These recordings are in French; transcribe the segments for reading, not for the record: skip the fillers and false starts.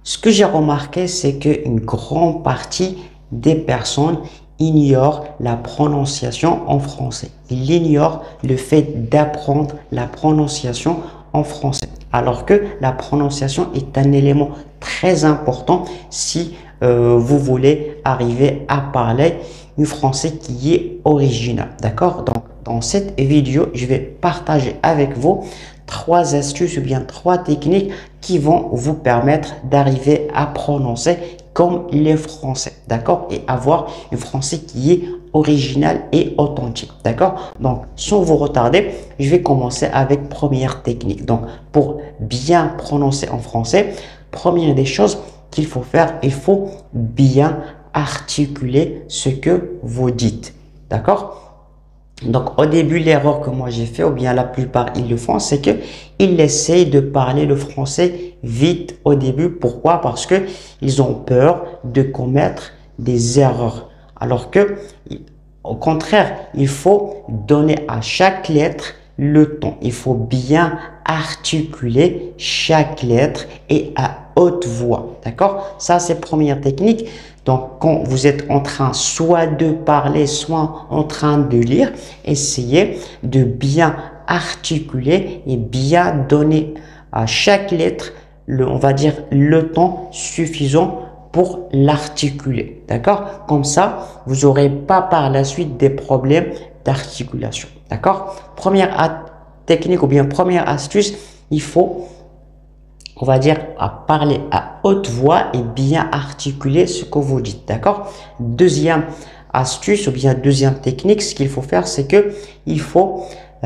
Ce que j'ai remarqué, c'est qu'une grande partie des personnes ignorent la prononciation en français. Ils ignorent le fait d'apprendre la prononciation en français. Alors que la prononciation est un élément très important si vous voulez arriver à parler un français qui est original. D'accord? Donc, dans cette vidéo, je vais partager avec vous 3 astuces ou bien 3 techniques qui vont vous permettre d'arriver à prononcer comme les Français, d'accord? Et avoir un français qui est original et authentique, d'accord? Donc, sans vous retarder, je vais commencer avec première technique. Donc, pour bien prononcer en français, première des choses qu'il faut faire, il faut bien articuler ce que vous dites, d'accord? Donc, au début, l'erreur que moi j'ai fait, ou bien la plupart ils le font, c'est que ils essayent de parler le français vite au début. Pourquoi? Parce que ils ont peur de commettre des erreurs. Alors que, au contraire, il faut donner à chaque lettre le ton. Il faut bien articuler chaque lettre et à haute voix. D'accord? Ça, c'est première technique. Donc, quand vous êtes en train soit de parler, soit en train de lire, essayez de bien articuler et bien donner à chaque lettre, on va dire, le temps suffisant pour l'articuler. D'accord? Comme ça, vous n'aurez pas par la suite des problèmes d'articulation. D'accord? Première technique ou bien première astuce, il faut, on va dire, à parler à haute voix et bien articuler ce que vous dites. D'accord? Deuxième astuce ou bien deuxième technique, ce qu'il faut faire, c'est que il faut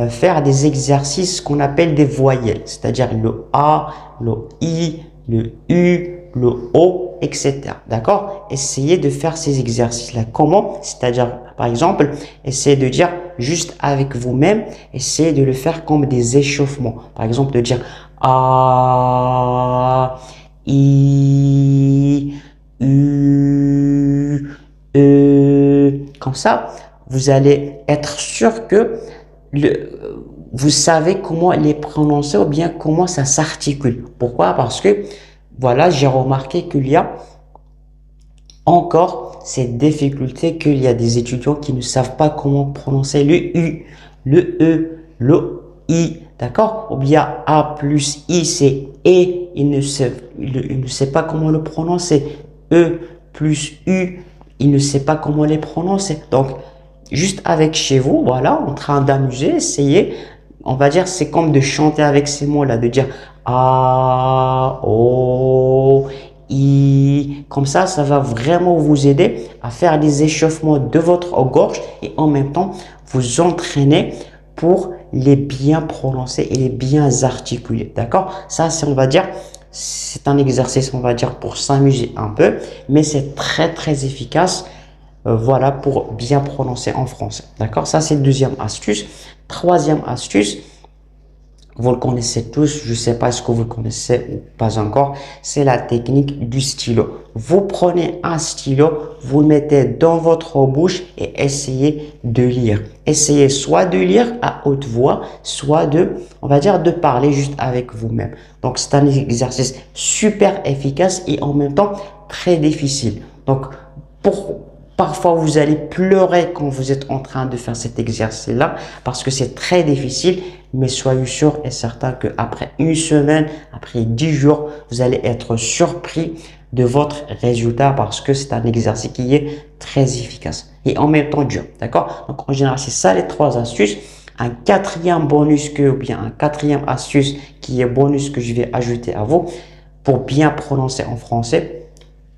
faire des exercices qu'on appelle des voyelles, c'est-à-dire le A, le I, le U, le O, etc. D'accord? Essayez de faire ces exercices-là. Comment? C'est-à-dire, par exemple, essayez de dire juste avec vous-même, essayez de le faire comme des échauffements. Par exemple, de dire A, I, U, E. Comme ça, vous allez être sûr que vous savez comment les prononcer ou bien comment ça s'articule. Pourquoi? Parce que, voilà, j'ai remarqué qu'il y a encore cette difficulté qu'il y a des étudiants qui ne savent pas comment prononcer le U, le E, le I, d'accord? Ou bien A plus I, c'est E, il ne sait pas comment le prononcer. E plus U, il ne sait pas comment les prononcer. Donc, juste avec chez vous, voilà, en train d'amuser, essayez, on va dire, c'est comme de chanter avec ces mots-là, de dire A, O, I. Comme ça va vraiment vous aider à faire des échauffements de votre gorge et en même temps, vous entraîner pour les bien prononcer et les bien articuler. D'accord? Ça, c'est, on va dire, c'est un exercice, on va dire, pour s'amuser un peu, mais c'est très, très efficace. Voilà, pour bien prononcer en français. D'accord? Ça, c'est deuxième astuce. Troisième astuce, vous le connaissez tous, je ne sais pas ce que vous le connaissez ou pas encore, c'est la technique du stylo. Vous prenez un stylo, vous le mettez dans votre bouche et essayez de lire. Essayez soit de lire à haute voix, soit de, on va dire, de parler juste avec vous-même. Donc, c'est un exercice super efficace et en même temps très difficile. Donc, parfois, vous allez pleurer quand vous êtes en train de faire cet exercice-là parce que c'est très difficile, mais soyez sûr et certain qu'après une semaine, après 10 jours, vous allez être surpris de votre résultat parce que c'est un exercice qui est très efficace et en même temps dur. D'accord? Donc, en général, c'est ça les 3 astuces. Un quatrième bonus ou bien un quatrième astuce qui est bonus que je vais ajouter à vous pour bien prononcer en français.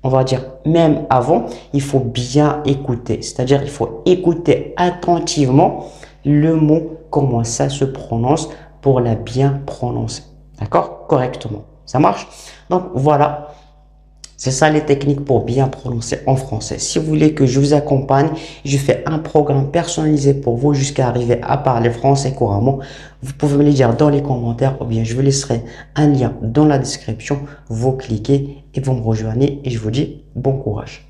On va dire même avant, il faut bien écouter. C'est-à-dire, il faut écouter attentivement le mot, comment ça se prononce pour la bien prononcer. D'accord? Correctement. Ça marche? Donc, voilà. C'est ça les techniques pour bien prononcer en français. Si vous voulez que je vous accompagne, je fais un programme personnalisé pour vous jusqu'à arriver à parler français couramment. Vous pouvez me le dire dans les commentaires ou bien je vous laisserai un lien dans la description. Vous cliquez et vous me rejoignez et je vous dis bon courage.